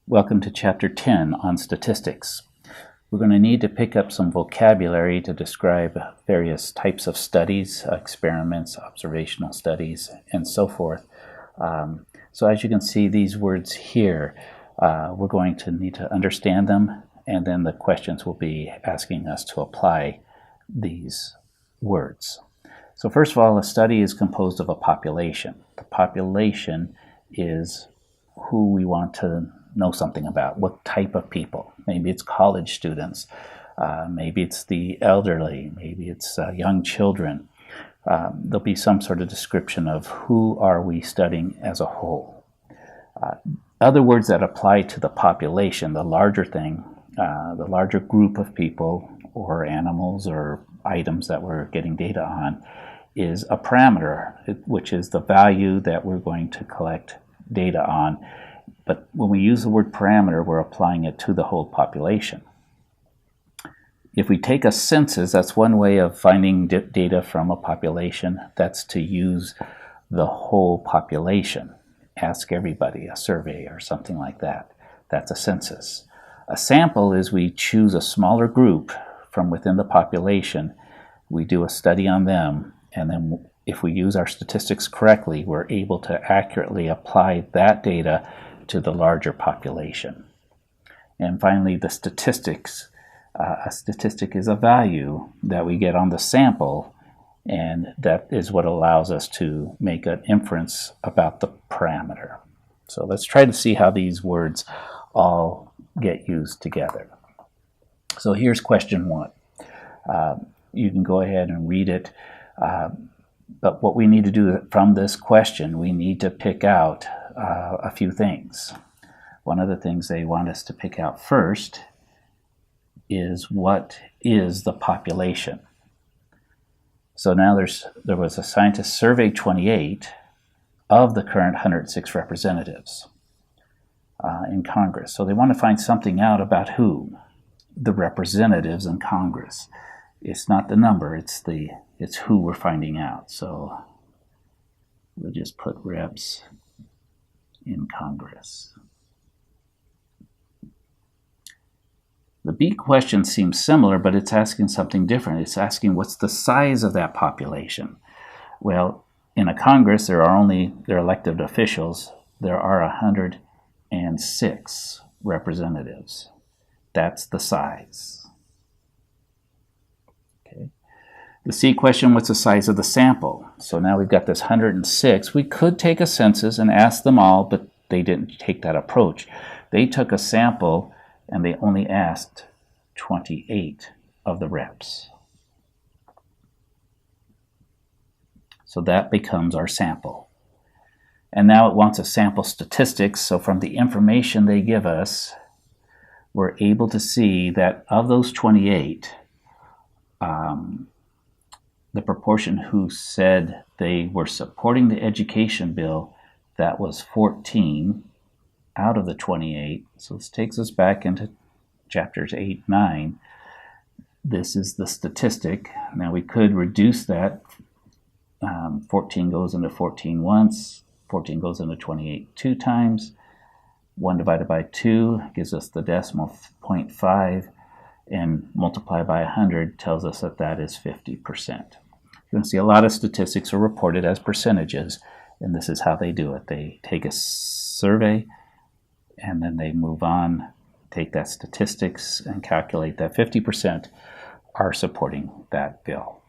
Welcome to Chapter 10 on statistics. We're going to need to pick up some vocabulary to describe various types of studies, experiments, observational studies, and so forth. So as you can see, these words here, we're going to need to understand them, and then the questions will be asking us to apply these words. So first of all, a study is composed of a population. The population is who we want to know something about, what type of people. Maybe it's college students, maybe it's the elderly, maybe it's young children. There'll be some sort of description of who are we studying as a whole. Other words that apply to the population, the larger thing, the larger group of people or animals or items that we're getting data on, is a parameter, which is the value that we're going to collect data on. But when we use the word parameter, we're applying it to the whole population. If we take a census, that's one way of finding data from a population. That's to use the whole population. Ask everybody, a survey or something like that. That's a census. A sample is we choose a smaller group from within the population. We do a study on them, and then if we use our statistics correctly, we're able to accurately apply that data to the larger population. And finally, the statistics. A statistic is a value that we get on the sample, and that is what allows us to make an inference about the parameter. So let's try to see how these words all get used together. So here's question 1. You can go ahead and read it, but what we need to do from this question, we need to pick out a few things. One of the things they want us to pick out first is what is the population. So now there was a scientist surveyed 28 of the current 106 representatives in Congress. So they want to find something out about who? The representatives in Congress. It's not the number, it's who we're finding out. So we'll just put reps in Congress. The B question seems similar, but it's asking something different. It's asking what's the size of that population. Well, in a Congress, they're elected officials. There are 106 representatives. That's the size. Okay. The C question, what's the size of the sample? So now we've got this 106. We could take a census and ask them all, but they didn't take that approach. They took a sample and they only asked 28 of the reps. So that becomes our sample. And now it wants a sample statistics. So from the information they give us, we're able to see that of those 28, the proportion who said they were supporting the education bill, that was 14 out of the 28. So this takes us back into chapters 8, 9. This is the statistic. Now we could reduce that. 14 goes into 14 once. 14 goes into 28 two times. 1 divided by 2 gives us the decimal 0.5. And multiply by 100 tells us that that is 50%. You can see a lot of statistics are reported as percentages. And this is how they do it. They take a survey, and then they move on, take that statistics, and calculate that 50% are supporting that bill.